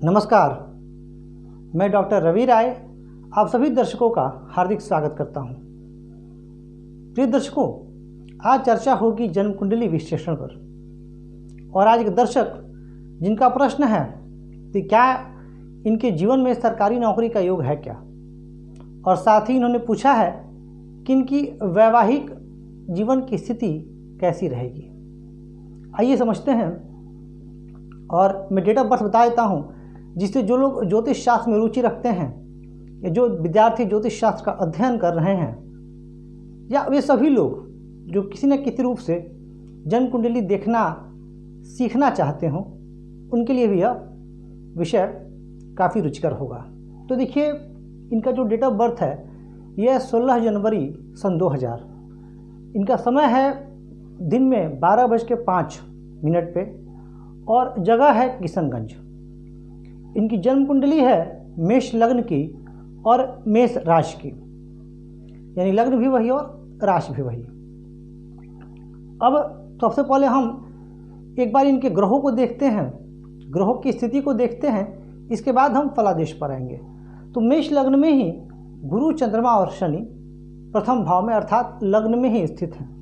नमस्कार, मैं डॉक्टर रवि राय आप सभी दर्शकों का हार्दिक स्वागत करता हूं। प्रिय दर्शकों, आज चर्चा होगी जन्म कुंडली विश्लेषण पर। और आज एक दर्शक जिनका प्रश्न है कि क्या इनके जीवन में सरकारी नौकरी का योग है क्या, और साथ ही इन्होंने पूछा है कि इनकी वैवाहिक जीवन की स्थिति कैसी रहेगी। आइए समझते हैं। और मैं डेट ऑफ बर्थ बता देता हूँ, जिससे जो लोग ज्योतिष शास्त्र में रुचि रखते हैं या जो विद्यार्थी ज्योतिष शास्त्र का अध्ययन कर रहे हैं, या वे सभी लोग जो किसी न किसी रूप से जन्म कुंडली देखना सीखना चाहते हों, उनके लिए भी यह विषय काफ़ी रुचिकर होगा। तो देखिए, इनका जो डेट ऑफ बर्थ है यह 16 जनवरी सन 2000। इनका समय है दिन में 12:05 पे और जगह है किशनगंज। इनकी जन्म कुंडली है मेष लग्न की और मेष राशि की, यानी लग्न भी वही और राशि भी वही। अब सबसे पहले हम एक बार इनके ग्रहों को देखते हैं, ग्रहों की स्थिति को देखते हैं, इसके बाद हम फलादेश पर आएंगे। तो मेष लग्न में ही गुरु, चंद्रमा और शनि प्रथम भाव में अर्थात लग्न में ही स्थित हैं।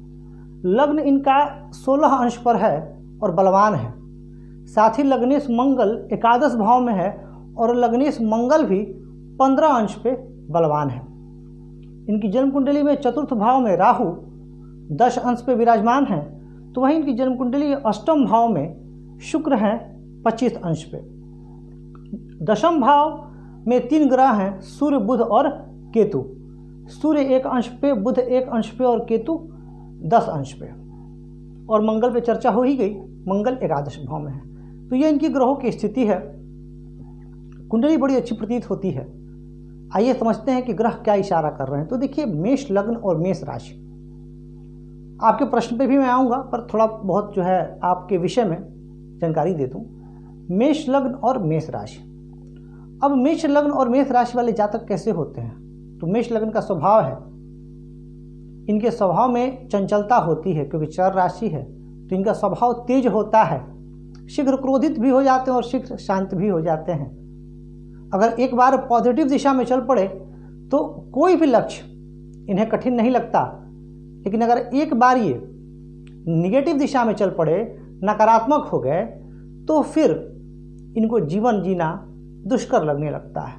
लग्न इनका 16 अंश पर है और बलवान है। साथ ही लग्नेश मंगल एकादश भाव में है और लग्नेश मंगल भी 15 अंश पे बलवान है। इनकी जन्म कुंडली में चतुर्थ भाव में राहु 10 अंश पे विराजमान है। तो वहीं इनकी जन्म कुंडली अष्टम भाव में शुक्र हैं 25 अंश पे। दशम भाव में 3 ग्रह हैं, सूर्य, बुध और केतु। सूर्य 1 अंश पे, बुध 1 अंश पे और केतु 10 अंश पे। और मंगल पे चर्चा हो ही गई, मंगल एकादश भाव में है। तो ये इनकी ग्रहों की स्थिति है। कुंडली बड़ी अच्छी प्रतीत होती है। आइए समझते हैं कि ग्रह क्या इशारा कर रहे हैं। तो देखिए, मेष लग्न और मेष राशि, आपके प्रश्न पे भी मैं आऊँगा, पर थोड़ा बहुत जो है आपके विषय में जानकारी दे दूँ। मेष लग्न और मेष राशि। अब मेष लग्न और मेष राशि वाले जातक कैसे होते हैं? तो मेष लग्न का स्वभाव है, इनके स्वभाव में चंचलता होती है, क्योंकि चर राशि है तो इनका स्वभाव तेज होता है। शीघ्र क्रोधित भी हो जाते हैं और शीघ्र शांत भी हो जाते हैं। अगर एक बार पॉजिटिव दिशा में चल पड़े तो कोई भी लक्ष्य इन्हें कठिन नहीं लगता, लेकिन अगर एक बार ये निगेटिव दिशा में चल पड़े, नकारात्मक हो गए, तो फिर इनको जीवन जीना दुष्कर लगने लगता है।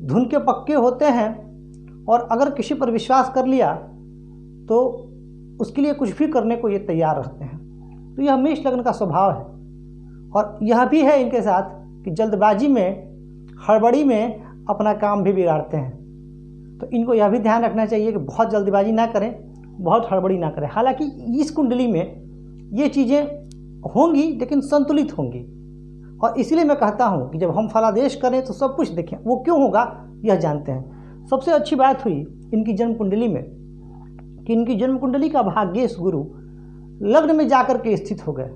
धुन के पक्के होते हैं और अगर किसी पर विश्वास कर लिया तो उसके लिए कुछ भी करने को ये तैयार रहते हैं। तो यह मेष लग्न का स्वभाव है। और यह भी है इनके साथ कि जल्दबाजी में, हड़बड़ी में अपना काम भी बिगाड़ते हैं। तो इनको यह भी ध्यान रखना चाहिए कि बहुत जल्दबाजी ना करें, बहुत हड़बड़ी ना करें। हालांकि इस कुंडली में ये चीज़ें होंगी, लेकिन संतुलित होंगी। और इसीलिए मैं कहता हूँ कि जब हम फलादेश करें तो सब कुछ देखें। वो क्यों होगा यह जानते हैं। सबसे अच्छी बात हुई इनकी जन्म कुंडली में कि इनकी जन्म कुंडली का भाग्येश गुरु लग्न में जाकर के स्थित हो गए।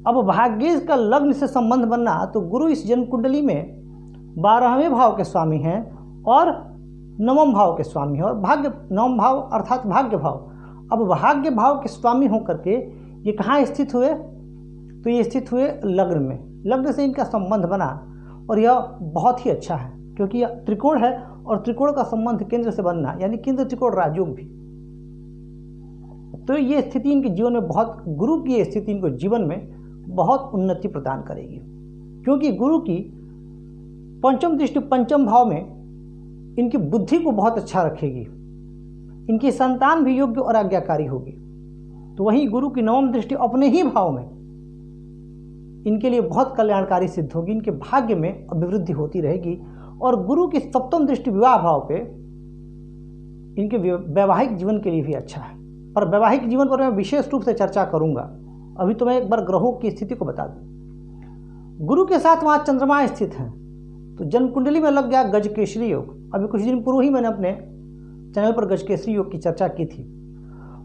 अब भाग्येश का लग्न से संबंध बनना, तो गुरु इस जन्म कुंडली में 12वें भाव के स्वामी हैं और 9वें भाव के स्वामी हैं। और भाग्य 9वां भाव अर्थात भाग्य भाव। अब भाग्य भाव के स्वामी होकर के ये कहाँ स्थित हुए? तो ये स्थित हुए लग्न में। लग्न से इनका संबंध बना और यह बहुत ही अच्छा है, क्योंकि यह त्रिकोण है और त्रिकोण का संबंध केंद्र से बनना, यानी केंद्र त्रिकोण राजयोग भी। तो ये स्थिति इनके जीवन में बहुत, गुरु की ये स्थिति इनको जीवन में बहुत उन्नति प्रदान करेगी, क्योंकि गुरु की पंचम दृष्टि पंचम भाव में इनकी बुद्धि को बहुत अच्छा रखेगी। इनकी संतान भी योग्य और आज्ञाकारी होगी। तो वहीं गुरु की 9वीं दृष्टि अपने ही भाव में इनके लिए बहुत कल्याणकारी सिद्ध होगी। इनके भाग्य में अभिवृद्धि होती रहेगी। और गुरु की 7वीं दृष्टि विवाह भाव पे इनके वैवाहिक जीवन के लिए भी अच्छा है। और वैवाहिक जीवन पर मैं विशेष रूप से चर्चा करूंगा। अभी तो मैं एक बार ग्रहों की स्थिति को बता दूं। गुरु के साथ वहाँ चंद्रमा स्थित हैं, तो जन्म कुंडली में लग गया गजकेसरी योग। अभी कुछ दिन पूर्व ही मैंने अपने चैनल पर गजकेसरी योग की चर्चा की थी।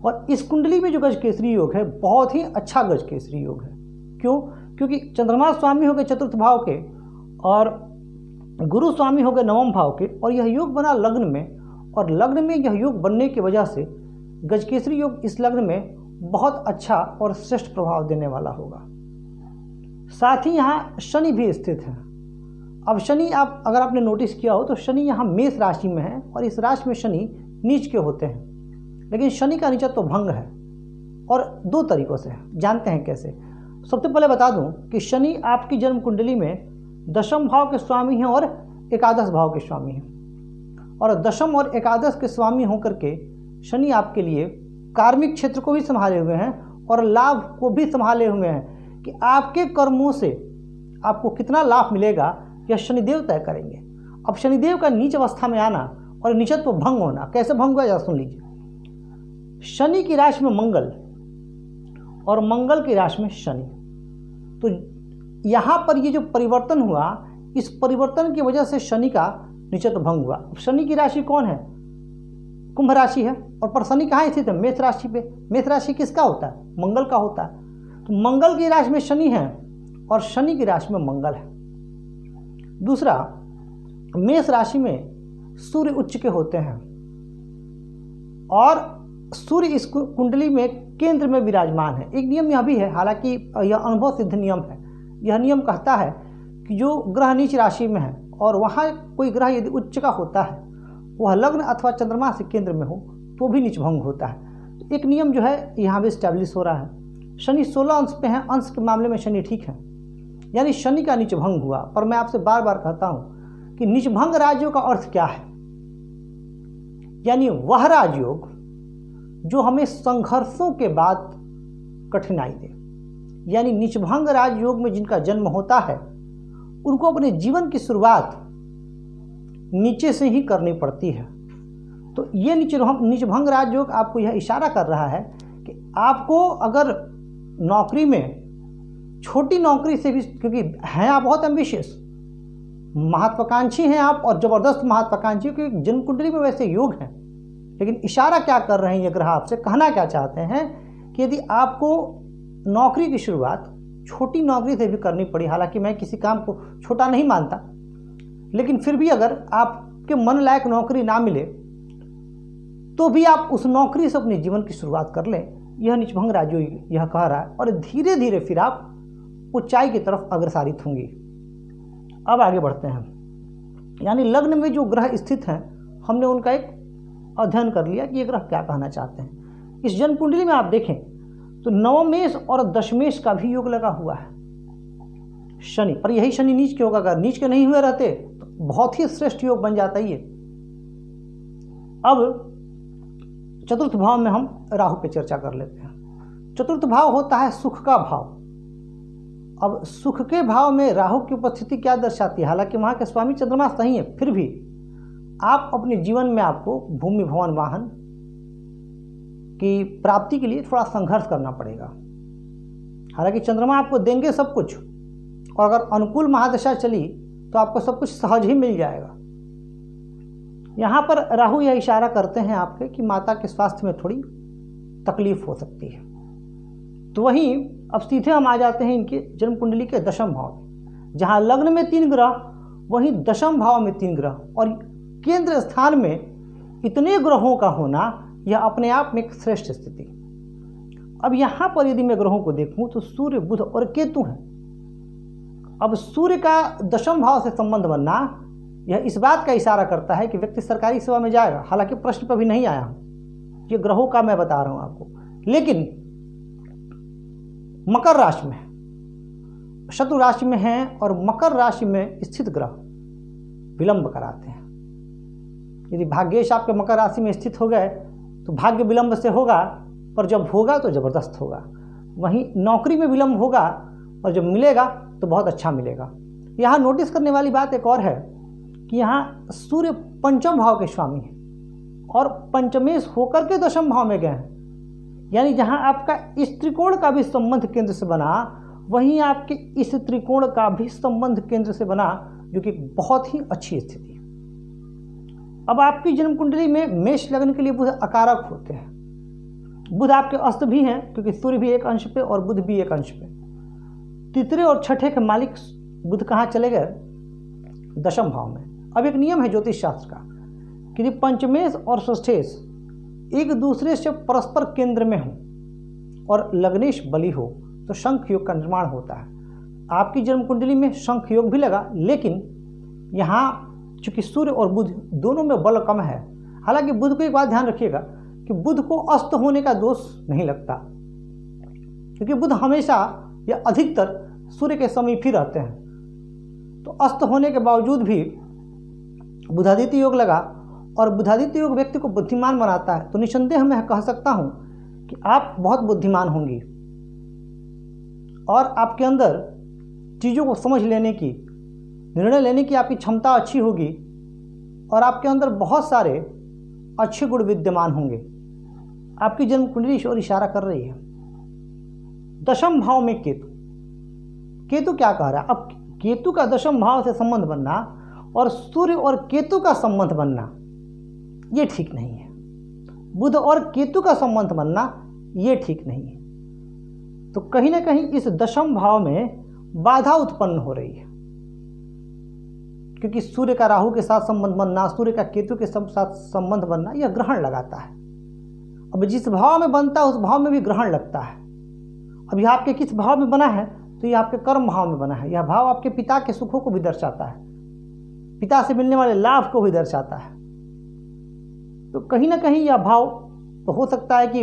और इस कुंडली में जो गजकेसरी योग है, बहुत ही अच्छा गजकेसरी योग है। क्यों? क्योंकि चंद्रमा स्वामी हो गए चतुर्थ भाव के और गुरु स्वामी हो गए 9वें भाव के, और यह योग बना लग्न में। और लग्न में यह योग बनने की वजह से गजकेसरी योग इस लग्न में बहुत अच्छा और श्रेष्ठ प्रभाव देने वाला होगा। साथ ही यहाँ शनि भी स्थित है। अब शनि आप अगर आपने नोटिस किया हो तो शनि यहाँ मेष राशि में है और इस राशि में शनि नीच के होते हैं, लेकिन शनि का नीचत्व तो भंग है और दो तरीक़ों से है। जानते हैं कैसे? सबसे पहले बता दूं कि शनि आपकी जन्म कुंडली में दशम भाव के स्वामी हैं और एकादश भाव के स्वामी हैं, और दशम और एकादश के स्वामी होकर के शनि आपके लिए कार्मिक क्षेत्र को भी संभाले हुए हैं और लाभ को भी संभाले हुए हैं कि आपके कर्मों से आपको कितना लाभ मिलेगा यह शनिदेव तय करेंगे। अब शनिदेव का नीच अवस्था में आना और नीचत्व भंग होना कैसे भंग हुआ, जरा सुन लीजिए। शनि की राशि में मंगल और मंगल की राशि में शनि, तो यहाँ पर ये जो परिवर्तन हुआ, इस परिवर्तन की वजह से शनि का नीचत्व भंग हुआ। शनि की राशि कौन है? कुंभ राशि है, और पर शनि कहाँ स्थित है? मेष राशि पे। मेष राशि किसका होता है? मंगल का होता है। तो मंगल की राशि में शनि है और शनि की राशि में मंगल है। दूसरा, मेष राशि में सूर्य उच्च के होते हैं और सूर्य इस कुंडली में केंद्र में विराजमान है। एक नियम यह भी है, हालांकि यह अनुभव सिद्ध नियम है। यह नियम कहता है कि जो ग्रह नीच राशि में है और वहाँ कोई ग्रह यदि उच्च का होता है, वह लग्न अथवा चंद्रमा से केंद्र में हो तो भी नीच भंग होता है। तो एक नियम जो है यहाँ भी स्टैब्लिश हो रहा है। शनि 16 अंश पे है, अंश के मामले में शनि ठीक है, यानी शनि का नीच भंग हुआ। पर मैं आपसे बार बार कहता हूँ कि नीच भंग राजयोग का अर्थ क्या है? यानी वह राजयोग जो हमें संघर्षों के बाद कठिनाई दे। यानी नीचभंग राजयोग में जिनका जन्म होता है उनको अपने जीवन की शुरुआत नीचे से ही करनी पड़ती है। तो ये नीचभंग राजयोग आपको यह इशारा कर रहा है कि आपको अगर नौकरी में छोटी नौकरी से भी, क्योंकि हैं आप बहुत एम्बिशियस, महत्वाकांक्षी हैं आप और ज़बरदस्त महत्वाकांक्षी, क्योंकि जन्म कुंडली में वैसे योग हैं, लेकिन इशारा क्या कर रहे हैं ये ग्रह आपसे, कहना क्या चाहते हैं कि यदि आपको नौकरी की शुरुआत छोटी नौकरी से भी करनी पड़ी, हालांकि मैं किसी काम को छोटा नहीं मानता, लेकिन फिर भी अगर आपके मन लायक नौकरी ना मिले तो भी आप उस नौकरी से अपने जीवन की शुरुआत कर लें, यह नीचभंग राजयोग यह कह रहा है। और धीरे धीरे फिर आप ऊंचाई की तरफ अग्रसारित होंगी। अब आगे बढ़ते हैं। यानी लग्न में जो ग्रह स्थित हैं, हमने उनका एक अध्ययन कर लिया कि ये ग्रह क्या कहना चाहते हैं। इस जन्म कुंडली में आप देखें तो नवमेश और दशमेश का भी योग लगा हुआ है शनि पर। यही शनि नीच के होगा, अगर नीच के नहीं हुए रहते तो बहुत ही श्रेष्ठ योग बन जाता ही है। अब चतुर्थ भाव में हम राहु पे चर्चा कर लेते हैं। चतुर्थ भाव होता है सुख का भाव। अब सुख के भाव में राहु की उपस्थिति क्या दर्शाती है? हालांकि वहाँ के स्वामी चंद्रमा सही है, फिर भी आप अपने जीवन में आपको भूमि भवन वाहन की प्राप्ति के लिए थोड़ा संघर्ष करना पड़ेगा। हालांकि चंद्रमा आपको देंगे सब कुछ, और अगर अनुकूल महादशा चली तो आपको सब कुछ सहज ही मिल जाएगा। यहाँ पर राहु यह इशारा करते हैं आपके कि माता के स्वास्थ्य में थोड़ी तकलीफ हो सकती है। तो वहीं अब सीधे हम आ जाते हैं इनके जन्म कुंडली के दशम भाव में, जहाँ लग्न में 3 ग्रह, वहीं दशम भाव में 3 ग्रह, और केंद्र स्थान में इतने ग्रहों का होना यह अपने आप में एक श्रेष्ठ स्थिति। अब यहाँ पर यदि मैं ग्रहों को देखूं तो सूर्य, बुध और केतु हैं। अब सूर्य का दशम भाव से संबंध बनना यह इस बात का इशारा करता है कि व्यक्ति सरकारी सेवा में जाएगा। हालांकि प्रश्न पर भी नहीं आया हूं, ये ग्रहों का मैं बता रहा हूं आपको। लेकिन मकर राशि में, शत्रु राशि में है और मकर राशि में स्थित ग्रह विलंब कराते हैं। यदि भाग्येश आपके मकर राशि में स्थित हो गए तो भाग्य विलंब से होगा, पर जब होगा तो जबरदस्त होगा। वहीं नौकरी में विलंब होगा और जब मिलेगा तो बहुत अच्छा मिलेगा। यहाँ नोटिस करने वाली बात एक और है कि यहाँ सूर्य पंचम भाव के स्वामी हैं और पंचमेश होकर के दशम भाव में गए हैं। यानी जहाँ आपका इस त्रिकोण का भी संबंध केंद्र से बना, वहीं आपके इस त्रिकोण का भी संबंध केंद्र से बना, जो कि बहुत ही अच्छी स्थिति है। अब आपकी जन्म कुंडली में मेष लग्न के लिए बुध अकारक होते हैं। बुध आपके अस्त भी हैं, क्योंकि सूर्य भी एक अंश पे और बुध भी एक अंश पे। तीसरे और छठे के मालिक बुध कहाँ चले गए? दशम भाव में। अब एक नियम है ज्योतिष शास्त्र का कि यदि पंचमेश और षष्ठेश एक दूसरे से परस्पर केंद्र में हो और लग्नेश बली हो तो शंख योग का निर्माण होता है। आपकी जन्म कुंडली में शंख योग भी लगा, लेकिन यहाँ चूँकि सूर्य और बुध दोनों में बल कम है। हालांकि बुध को एक बात ध्यान रखिएगा कि बुध को अस्त होने का दोष नहीं लगता, क्योंकि बुध हमेशा या अधिकतर सूर्य के समीप ही रहते हैं। तो अस्त होने के बावजूद भी बुधादित्य योग लगा और बुधादित्य योग व्यक्ति को बुद्धिमान बनाता है। तो निसंदेह मैं कह सकता हूँ कि आप बहुत बुद्धिमान होंगी और आपके अंदर चीज़ों को समझ लेने की, निर्णय लेने की आपकी क्षमता अच्छी होगी और आपके अंदर बहुत सारे अच्छे गुण विद्यमान होंगे। आपकी जन्म कुंडली इस ओर इशारा कर रही है। दशम भाव में केतु, केतु क्या कह रहा है? अब केतु का दशम भाव से संबंध बनना और सूर्य और केतु का संबंध बनना ये ठीक नहीं है। बुध और केतु का संबंध बनना ये ठीक नहीं है। तो कहीं ना कहीं इस दशम भाव में बाधा उत्पन्न हो रही है, क्योंकि सूर्य का राहु के साथ संबंध बनना, सूर्य का केतु के साथ संबंध बनना यह ग्रहण लगाता है। अब जिस भाव में बनता है उस भाव में भी ग्रहण लगता है। अब यह आपके किस भाव में बना है? तो यह आपके कर्म भाव में बना है। यह भाव आपके पिता के सुखों को भी दर्शाता है, पिता से मिलने वाले लाभ को भी दर्शाता है। तो कहीं ना कहीं यह भाव तो हो सकता है कि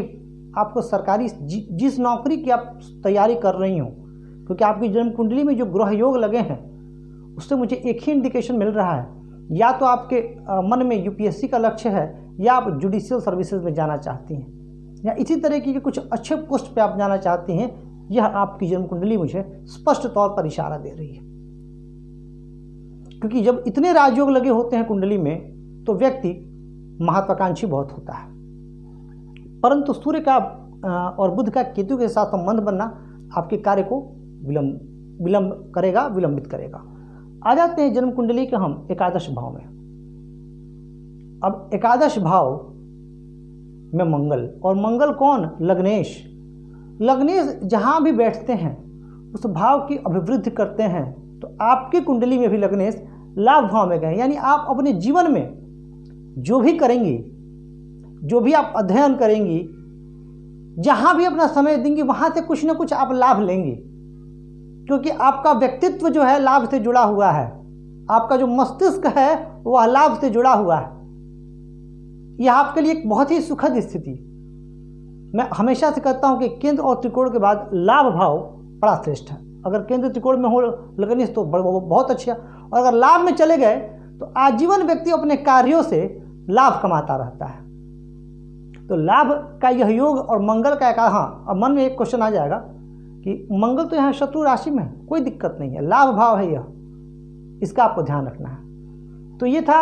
आपको सरकारी जिस नौकरी की आप तैयारी कर रही हो, क्योंकि आपकी जन्म कुंडली में जो ग्रह योग लगे हैं उससे मुझे एक ही इंडिकेशन मिल रहा है, या तो आपके मन में यूपीएससी का लक्ष्य है, या आप जुडिशियल सर्विसेज में जाना चाहती हैं, या इसी तरह की कुछ अच्छे पोस्ट पे आप जाना चाहती हैं। यह आपकी जन्म कुंडली मुझे स्पष्ट तौर पर इशारा दे रही है, क्योंकि जब इतने राजयोग लगे होते हैं कुंडली में तो व्यक्ति महत्वाकांक्षी बहुत होता है। परंतु सूर्य का और बुध का केतु के साथ संबंध बनना आपके कार्य को विलंब करेगा, विलंबित करेगा। आ जाते हैं जन्म कुंडली के हम एकादश भाव में। अब एकादश भाव में मंगल, और मंगल कौन? लग्नेश। लग्नेश जहाँ भी बैठते हैं उस भाव की अभिवृद्धि करते हैं। तो आपकी कुंडली में भी लग्नेश लाभ भाव में गए, यानी आप अपने जीवन में जो भी करेंगी, जो भी आप अध्ययन करेंगी, जहाँ भी अपना समय देंगी, वहाँ से कुछ ना कुछ आप लाभ लेंगी, क्योंकि आपका व्यक्तित्व जो है लाभ से जुड़ा हुआ है। आपका जो मस्तिष्क है वह लाभ से जुड़ा हुआ है। यह आपके लिए एक बहुत ही सुखद स्थिति। मैं हमेशा से कहता हूँ कि केंद्र और त्रिकोण के बाद लाभ भाव बड़ा श्रेष्ठ है। अगर केंद्र त्रिकोण में हो लग्नेश तो बहुत अच्छा, और अगर लाभ में चले गए तो आजीवन व्यक्ति अपने कार्यों से लाभ कमाता रहता है। तो लाभ का यह योग और मंगल का एक, हाँ अब मन में एक क्वेश्चन आ जाएगा कि मंगल तो यहाँ शत्रु राशि में है, कोई दिक्कत नहीं है, लाभ भाव है यह, इसका आपको ध्यान रखना है। तो ये था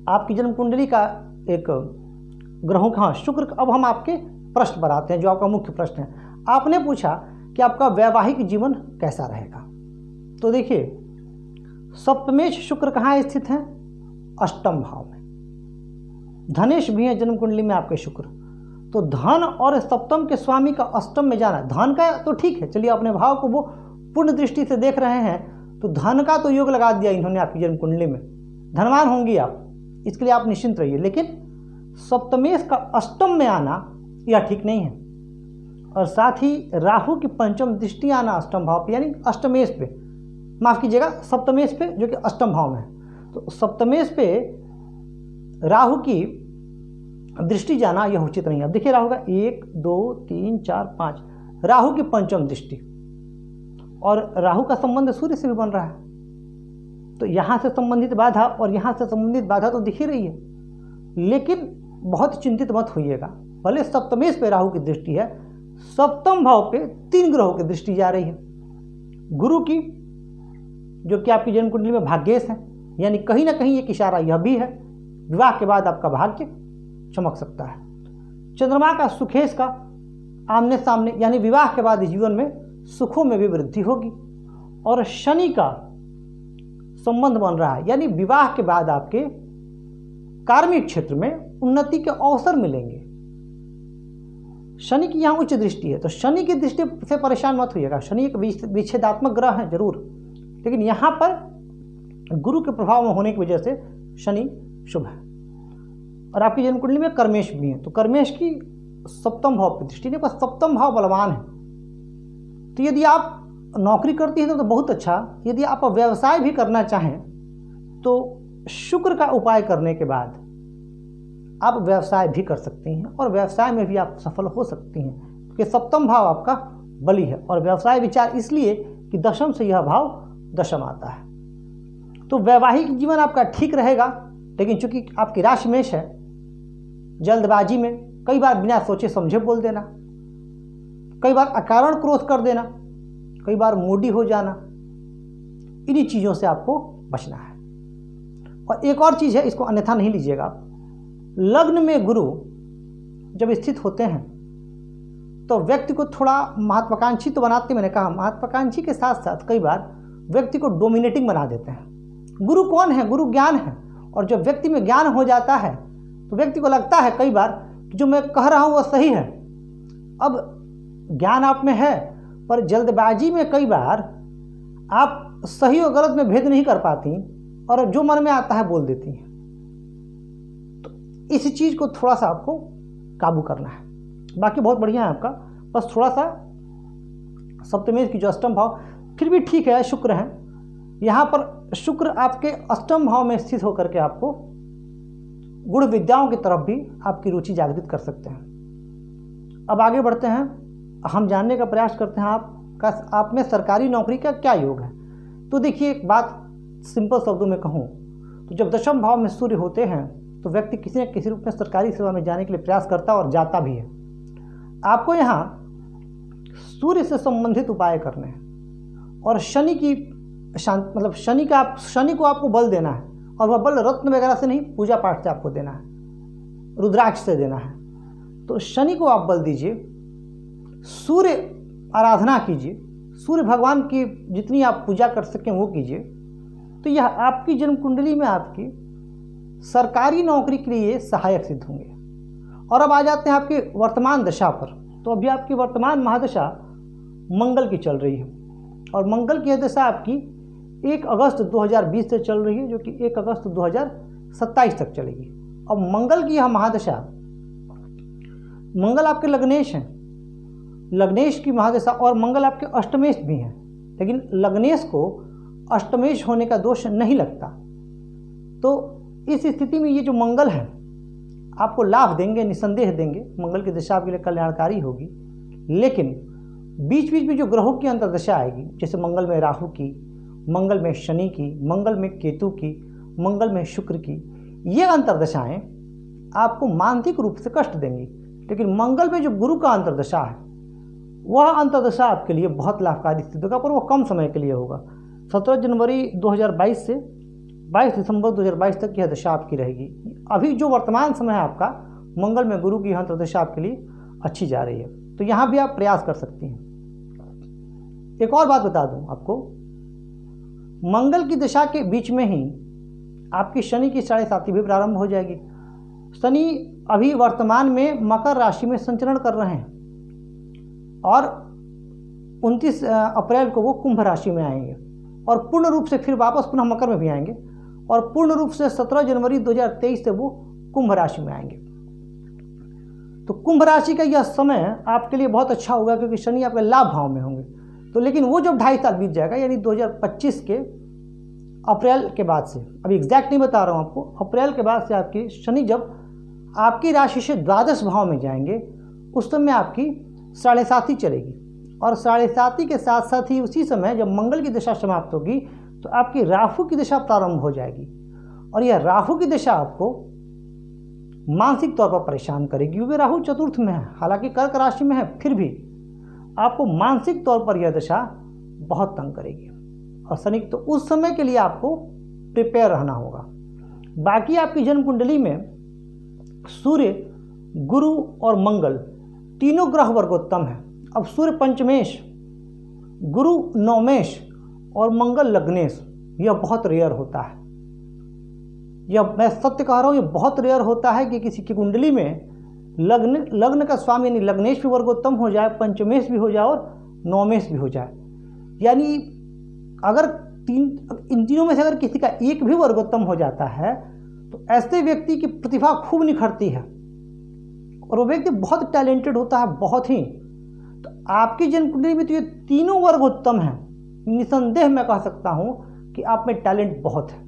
आपकी जन्म कुंडली का एक ग्रहों का। हाँ, शुक्र। अब हम आपके प्रश्न पर आते हैं, जो आपका मुख्य प्रश्न है। आपने पूछा कि आपका वैवाहिक जीवन कैसा रहेगा। तो देखिए, सप्तमेश शुक्र कहाँ स्थित है? अष्टम भाव में। धनेश भी है जन्म कुंडली में आपके शुक्र। तो धन और सप्तम के स्वामी का अष्टम में जाना, धन का तो ठीक है, चलिए अपने भाव को वो पूर्ण दृष्टि से देख रहे हैं तो धन का तो योग लगा दिया इन्होंने आपकी जन्म कुंडली में, धनवान होंगी आप, इसके लिए आप निश्चिंत रहिए। लेकिन सप्तमेश का अष्टम में आना यह ठीक नहीं है, और साथ ही राहु की पंचम दृष्टि आना अष्टम भाव पे, यानी अष्टमेश पे, माफ कीजिएगा सप्तमेश पे, जो कि अष्टम भाव में है। तो सप्तमेश पे राहु की दृष्टि जाना यह उचित नहीं है। अब देखिए राहु का 1 2 3 4 5 राहु की पंचम दृष्टि, और राहु का संबंध सूर्य से भी बन रहा है। तो यहाँ से संबंधित बाधा और यहाँ से संबंधित बाधा तो दिख ही रही है, लेकिन बहुत चिंतित मत होइएगा। भले सप्तमेश पे राहु की दृष्टि है, सप्तम भाव पे 3 ग्रहों की दृष्टि जा रही है। गुरु की, जो कि आपकी जन्म कुंडली में भाग्येश है, यानी कहीं ना कहीं एक इशारा यह भी है विवाह के बाद आपका भाग्य चमक सकता है। चंद्रमा का सुखेश का आमने सामने, यानी विवाह के बाद जीवन में सुखों में भी वृद्धि होगी। और शनि का संबंध बन रहा है, यानी विवाह के बाद आपके कार्मिक क्षेत्र में उन्नति के अवसर मिलेंगे। शनि की यहाँ उच्च दृष्टि है, तो शनि की दृष्टि से परेशान मत होइएगा। शनि एक विच्छेदात्मक ग्रह है जरूर, लेकिन यहाँ पर गुरु के प्रभाव में होने की वजह से शनि शुभ है। और आपकी जन्म कुंडली में कर्मेश भी है, तो कर्मेश की सप्तम भाव की दृष्टि, देखो सप्तम भाव बलवान है। तो यदि आप नौकरी करती हैं तो बहुत अच्छा, यदि आप व्यवसाय भी करना चाहें तो शुक्र का उपाय करने के बाद आप व्यवसाय भी कर सकती हैं और व्यवसाय में भी आप सफल हो सकती हैं, क्योंकि सप्तम भाव आपका बली है और व्यवसाय विचार इसलिए कि दशम से यह भाव दशम आता है। तो वैवाहिक जीवन आपका ठीक रहेगा, लेकिन चूंकि आपकी राशि मेष है, जल्दबाजी में कई बार बिना सोचे समझे बोल देना, कई बार अकारण क्रोध कर देना, कई बार मूडी हो जाना, इन्हीं चीज़ों से आपको बचना है। और एक और चीज़ है, इसको अन्यथा नहीं लीजिएगा आप, लग्न में गुरु जब स्थित होते हैं तो व्यक्ति को थोड़ा महत्वाकांक्षी तो बनाते, मैंने कहा महत्वाकांक्षी के साथ साथ कई बार व्यक्ति को डोमिनेटिंग बना देते हैं। गुरु कौन है? गुरु ज्ञान है, और जब व्यक्ति में ज्ञान हो जाता है तो व्यक्ति को लगता है कई बार कि जो मैं कह रहा हूँ वह सही है। अब ज्ञान आप में है, पर जल्दबाजी में कई बार आप सही और गलत में भेद नहीं कर पाती और जो मन में आता है बोल देती हैं। तो इस चीज़ को थोड़ा सा आपको काबू करना है। बाकी बहुत बढ़िया है आपका, बस थोड़ा सा सप्तमेश की जो अष्टम भाव फिर भी ठीक है, शुक्र है यहाँ पर। शुक्र आपके अष्टम भाव में स्थित होकर के आपको गुण विद्याओं की तरफ भी आपकी रुचि जागृत कर सकते हैं। अब आगे बढ़ते हैं, हम जानने का प्रयास करते हैं आप में सरकारी नौकरी का क्या योग है। तो देखिए, एक बात सिंपल शब्दों में कहूँ तो जब दशम भाव में सूर्य होते हैं तो व्यक्ति किसी न किसी रूप में सरकारी सेवा में जाने के लिए प्रयास करता और जाता भी है। आपको यहाँ सूर्य से संबंधित उपाय करने हैं और शनि की मतलब शनि को आपको बल देना है, और वह बल रत्न वगैरह से नहीं, पूजा पाठ से आपको देना है, रुद्राक्ष से देना है। तो शनि को आप बल दीजिए, सूर्य आराधना कीजिए, सूर्य भगवान की जितनी आप पूजा कर सकें वो कीजिए। तो यह आपकी जन्म कुंडली में आपकी सरकारी नौकरी के लिए सहायक सिद्ध होंगे। और अब आ जाते हैं आपकी वर्तमान दशा पर। तो अभी आपकी वर्तमान महादशा मंगल की चल रही है, और मंगल की यह दशा आपकी 1 अगस्त 2020 से चल रही है, जो कि 1 अगस्त 2027 तक चलेगी। अब मंगल की यह महादशा, मंगल आपके लग्नेश हैं, लग्नेश की महादशा, और मंगल आपके अष्टमेश भी हैं, लेकिन लग्नेश को अष्टमेश होने का दोष नहीं लगता। तो इस स्थिति में ये जो मंगल है आपको लाभ देंगे, निसंदेह देंगे। मंगल की दशा आपके लिए कल्याणकारी होगी, लेकिन बीच बीच में जो ग्रहों की अंतर्दशा आएगी, जैसे मंगल में राहु की, मंगल में शनि की, मंगल में केतु की, मंगल में शुक्र की, ये अंतर्दशाएं आपको मानसिक रूप से कष्ट देंगी। लेकिन मंगल में जो गुरु का अंतर्दशा है वह अंतर्दशा आपके लिए बहुत लाभकारी सिद्ध होगा, पर वह कम समय के लिए होगा। 17 जनवरी 2022 से 22 दिसंबर 2022 तक यह दशा आपकी रहेगी। अभी जो वर्तमान समय है आपका, मंगल में गुरु की अंतर्दशा आपके लिए अच्छी जा रही है, तो यहाँ भी आप प्रयास कर सकती हैं। एक और बात बता दूं आपको, मंगल की दशा के बीच में ही आपकी शनि की 7.5 भी प्रारंभ हो जाएगी। शनि अभी वर्तमान में मकर राशि में संचरण कर रहे हैं और 29 अप्रैल को वो कुंभ राशि में आएंगे, और पूर्ण रूप से फिर वापस पुनः मकर में भी आएंगे, और पूर्ण रूप से 17 जनवरी 2023 से वो कुंभ राशि में आएंगे। तो कुंभ राशि का यह समय आपके लिए बहुत अच्छा होगा, क्योंकि शनि आपके लाभ भाव में होंगे। तो लेकिन वो जब 2.5 साल बीत जाएगा, यानी 2025 के अप्रैल के बाद से, अभी एग्जैक्ट नहीं बता रहा हूँ आपको, अप्रैल के बाद से आपकी शनि जब आपकी राशि से द्वादश भाव में जाएंगे, उस समय आपकी 7.5 चलेगी, और 7.5 के साथ साथ ही उसी समय जब मंगल की दशा समाप्त होगी तो आपकी राहु की दशा प्रारंभ हो जाएगी। और यह राहु की दशा आपको मानसिक तौर पर परेशान करेगी, क्योंकि राहु चतुर्थ में है, हालांकि कर्क राशि में है, फिर भी आपको मानसिक तौर पर यह दशा बहुत तंग करेगी। और शनि, तो उस समय के लिए आपको प्रिपेयर रहना होगा। बाकी आपकी जन्म कुंडली में सूर्य, गुरु और मंगल तीनों ग्रह वर्गोत्तम है। अब सूर्य पंचमेश, गुरु नवमेश और मंगल लग्नेश, यह बहुत रेयर होता है। यह मैं सत्य कह रहा हूँ, यह बहुत रेयर होता है कि किसी की कुंडली में लग्न का स्वामी यानी लग्नेश भी वर्गोत्तम हो जाए, पंचमेश भी हो जाए और नवमेश भी हो जाए। यानी अगर इन तीनों में से अगर किसी का एक भी वर्गोत्तम हो जाता है तो ऐसे व्यक्ति की प्रतिभा खूब निखरती है और वो व्यक्ति बहुत टैलेंटेड होता है, बहुत ही। तो आपकी जन्म कुंडली में तो ये तीनों वर्ग उत्तम हैं, निसंदेह मैं कह सकता हूँ कि आप में टैलेंट बहुत है।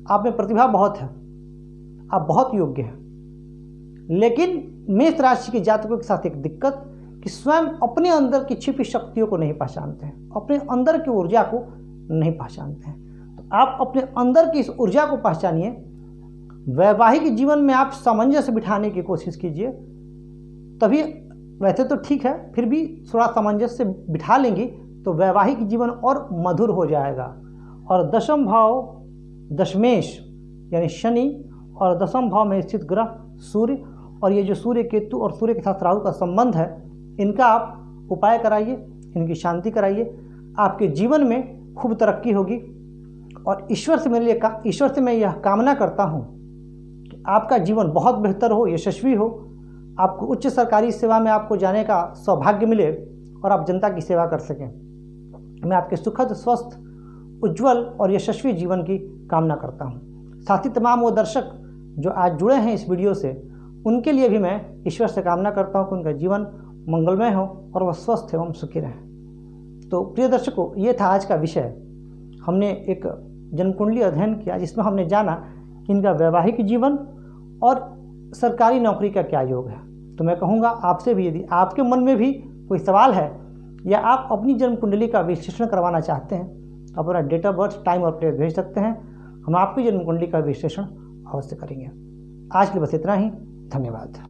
आप में प्रतिभा बहुत है, आप बहुत योग्य हैं, लेकिन मेष राशि के जातकों के साथ एक दिक्कत कि स्वयं अपने अंदर की छिपी शक्तियों को नहीं पहचानते हैं, अपने अंदर की ऊर्जा को नहीं पहचानते हैं। तो आप अपने अंदर की इस ऊर्जा को पहचानिए। वैवाहिक जीवन में आप सामंजस्य बिठाने की कोशिश कीजिए, तभी, वैसे तो ठीक है, फिर भी थोड़ा सामंजस्य बिठा लेंगी तो वैवाहिक जीवन और मधुर हो जाएगा। और दशम भाव दशमेश यानी शनि और दशम भाव में स्थित ग्रह सूर्य, और ये जो सूर्य केतु और सूर्य के साथ राहु का संबंध है, इनका आप उपाय कराइए, इनकी शांति कराइए, आपके जीवन में खूब तरक्की होगी। और ईश्वर से मैं यह कामना करता हूँ कि आपका जीवन बहुत बेहतर हो, यशस्वी हो, आपको उच्च सरकारी सेवा में आपको जाने का सौभाग्य मिले और आप जनता की सेवा कर सकें। मैं आपके सुखद, स्वस्थ, उज्जवल और यशस्वी जीवन की कामना करता हूँ। साथ ही तमाम वो दर्शक जो आज जुड़े हैं इस वीडियो से, उनके लिए भी मैं ईश्वर से कामना करता हूँ कि उनका जीवन मंगलमय हो और वह स्वस्थ एवं सुखी रहें। तो प्रिय दर्शकों, ये था आज का विषय। हमने एक जन्मकुंडली अध्ययन किया जिसमें हमने जाना कि इनका वैवाहिक जीवन और सरकारी नौकरी का क्या योग है। तो मैं कहूँगा आपसे भी, यदि आपके मन में भी कोई सवाल है या आप अपनी जन्म कुंडली का विश्लेषण करवाना चाहते हैं, तो अपना डेट ऑफ बर्थ, टाइम और प्लेस भेज सकते हैं। हम आपकी जन्म कुंडली का विश्लेषण अवश्य करेंगे। आज के लिए बस इतना ही। धन्यवाद।